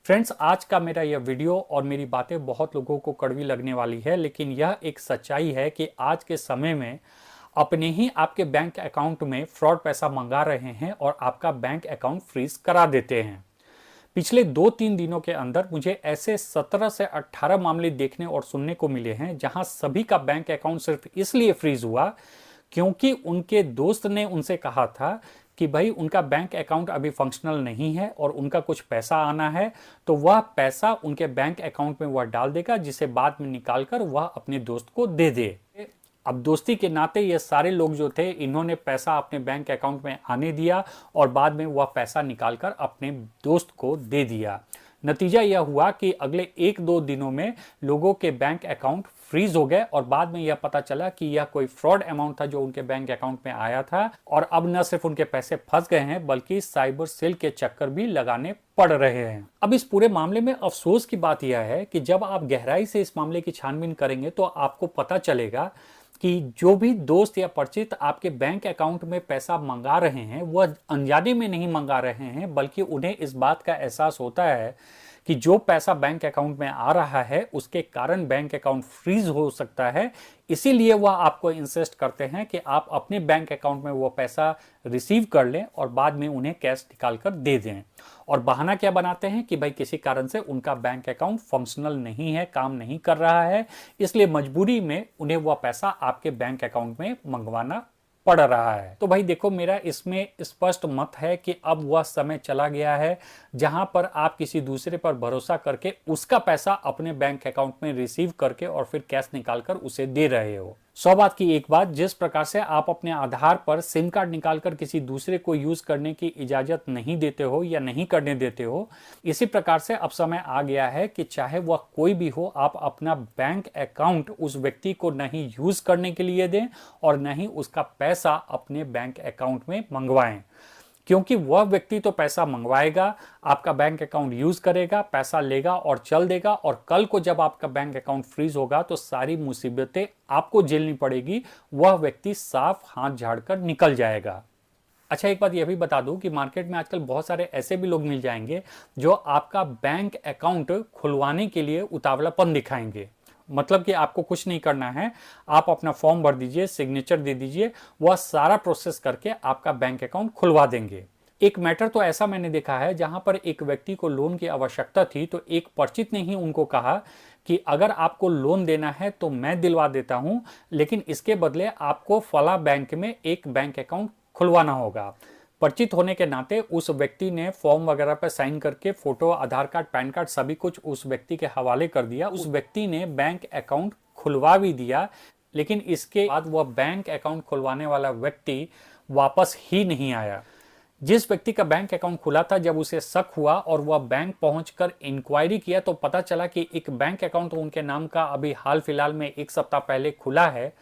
Friends, आज का मेरा यह वीडियो और मेरी बातें बहुत लोगों को कड़वी लगने वाली है, लेकिन यह एक सच्चाई है कि आज के समय में अपने ही आपके बैंक अकाउंट में फ्रॉड पैसा मंगा रहे हैं और आपका बैंक अकाउंट फ्रीज करा देते हैं। पिछले 2-3 दिनों के अंदर मुझे ऐसे 17 से 18 मामले देखने और सुनने को मिले हैं जहां सभी का बैंक अकाउंट सिर्फ इसलिए फ्रीज हुआ क्योंकि उनके दोस्त ने उनसे कहा था कि भाई उनका बैंक अकाउंट अभी फंक्शनल नहीं है और उनका कुछ पैसा आना है, तो वह पैसा उनके बैंक अकाउंट में वह डाल देगा, जिसे बाद में निकालकर वह अपने दोस्त को दे दे। अब दोस्ती के नाते ये सारे लोग जो थे, इन्होंने पैसा अपने बैंक अकाउंट में आने दिया और बाद में वह पैसा निकालकर अपने दोस्त को दे दिया। नतीजा यह हुआ कि अगले 1-2 दिनों में लोगों के बैंक अकाउंट फ्रीज हो गए और बाद में यह पता चला कि यह कोई फ्रॉड अमाउंट था जो उनके बैंक अकाउंट में आया था और अब न सिर्फ उनके पैसे फंस गए हैं बल्कि साइबर सेल के चक्कर भी लगाने पड़ रहे हैं। अब इस पूरे मामले में अफसोस की बात यह है कि जब आप गहराई से इस मामले की छानबीन करेंगे तो आपको पता चलेगा कि जो भी दोस्त या परिचित आपके बैंक अकाउंट में पैसा मंगा रहे हैं वह अनजाने में नहीं मंगा रहे हैं, बल्कि उन्हें इस बात का एहसास होता है कि जो पैसा बैंक अकाउंट में आ रहा है उसके कारण बैंक अकाउंट फ्रीज हो सकता है। इसीलिए वह आपको इंसिस्ट करते हैं कि आप अपने बैंक अकाउंट में वो पैसा रिसीव कर लें और बाद में उन्हें कैश निकाल कर दे दें। और बहाना क्या बनाते हैं कि भाई किसी कारण से उनका बैंक अकाउंट फंक्शनल नहीं है, काम नहीं कर रहा है, इसलिए मजबूरी में उन्हें वह पैसा आपके बैंक अकाउंट में मंगवाना पड़ रहा है। तो भाई देखो, मेरा इसमें स्पष्ट मत है कि अब वह समय चला गया है जहां पर आप किसी दूसरे पर भरोसा करके उसका पैसा अपने बैंक अकाउंट में रिसीव करके और फिर कैश निकालकर उसे दे रहे हो। 100 बात की एक बात, जिस प्रकार से आप अपने आधार पर सिम कार्ड निकालकर किसी दूसरे को यूज करने की इजाजत नहीं देते हो या नहीं करने देते हो, इसी प्रकार से अब समय आ गया है कि चाहे वह कोई भी हो, आप अपना बैंक अकाउंट उस व्यक्ति को नहीं यूज करने के लिए दें और नहीं उसका पैसा अपने बैंक अकाउंट में मंगवाएं, क्योंकि वह व्यक्ति तो पैसा मंगवाएगा, आपका बैंक अकाउंट यूज करेगा, पैसा लेगा और चल देगा, और कल को जब आपका बैंक अकाउंट फ्रीज होगा तो सारी मुसीबतें आपको झेलनी पड़ेगी, वह व्यक्ति साफ हाथ झाड़कर निकल जाएगा। अच्छा, एक बात यह भी बता दूं कि मार्केट में आजकल बहुत सारे ऐसे भी लोग मिल जाएंगे जो आपका बैंक अकाउंट खुलवाने के लिए उतावलापन दिखाएंगे। मतलब कि आपको कुछ नहीं करना है, आप अपना फॉर्म भर दीजिए, सिग्नेचर दे दीजिए, वह सारा प्रोसेस करके आपका बैंक अकाउंट खुलवा देंगे। एक मैटर तो ऐसा मैंने देखा है जहां पर एक व्यक्ति को लोन की आवश्यकता थी, तो एक परिचित ने ही उनको कहा कि अगर आपको लोन देना है तो मैं दिलवा देता हूं, लेकिन इसके बदले आपको फला बैंक में एक बैंक अकाउंट खुलवाना होगा। परिचित होने के नाते उस व्यक्ति ने फॉर्म वगैरह पर साइन करके फोटो, आधार कार्ड, पैन कार्ड सभी कुछ उस व्यक्ति के हवाले कर दिया। उस व्यक्ति ने बैंक अकाउंट खुलवा भी दिया, लेकिन इसके बाद वह बैंक अकाउंट खुलवाने वाला व्यक्ति वापस ही नहीं आया। जिस व्यक्ति का बैंक अकाउंट खुला था, जब उसे शक हुआ और वह बैंक पहुंचकर इंक्वायरी किया तो पता चला कि एक बैंक अकाउंट तो उनके नाम का अभी हाल फिलहाल में 1 सप्ताह पहले खुला है,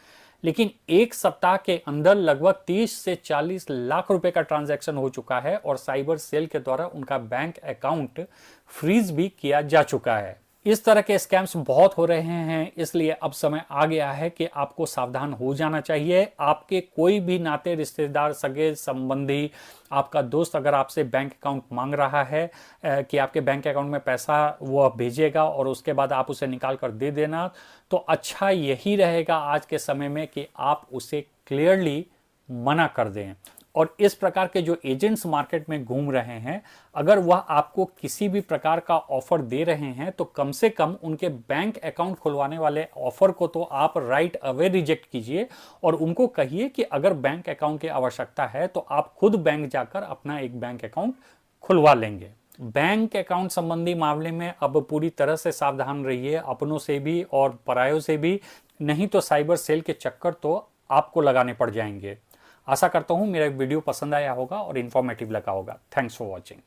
लेकिन 1 सप्ताह के अंदर लगभग 30 से 40 लाख रुपए का ट्रांजैक्शन हो चुका है और साइबर सेल के द्वारा उनका बैंक अकाउंट फ्रीज भी किया जा चुका है। इस तरह के स्कैम्स बहुत हो रहे हैं, इसलिए अब समय आ गया है कि आपको सावधान हो जाना चाहिए। आपके कोई भी नाते रिश्तेदार, सगे संबंधी, आपका दोस्त अगर आपसे बैंक अकाउंट मांग रहा है कि आपके बैंक अकाउंट में पैसा वो भेजेगा और उसके बाद आप उसे निकाल कर दे देना, तो अच्छा यही रहेगा आज के समय में कि आप उसे क्लियरली मना कर दें। और इस प्रकार के जो एजेंट्स मार्केट में घूम रहे हैं, अगर वह आपको किसी भी प्रकार का ऑफर दे रहे हैं तो कम से कम उनके बैंक अकाउंट खुलवाने वाले ऑफर को तो आप राइट अवे रिजेक्ट कीजिए और उनको कहिए कि अगर बैंक अकाउंट की आवश्यकता है तो आप खुद बैंक जाकर अपना एक बैंक अकाउंट खुलवा लेंगे। बैंक अकाउंट संबंधी मामले में अब पूरी तरह से सावधान रहिए, अपनों से भी और परायों से भी, नहीं तो साइबर सेल के चक्कर तो आपको लगाने पड़ जाएंगे। आशा करता हूं मेरा वीडियो पसंद आया होगा और इन्फॉर्मेटिव लगा होगा। Thanks for watching.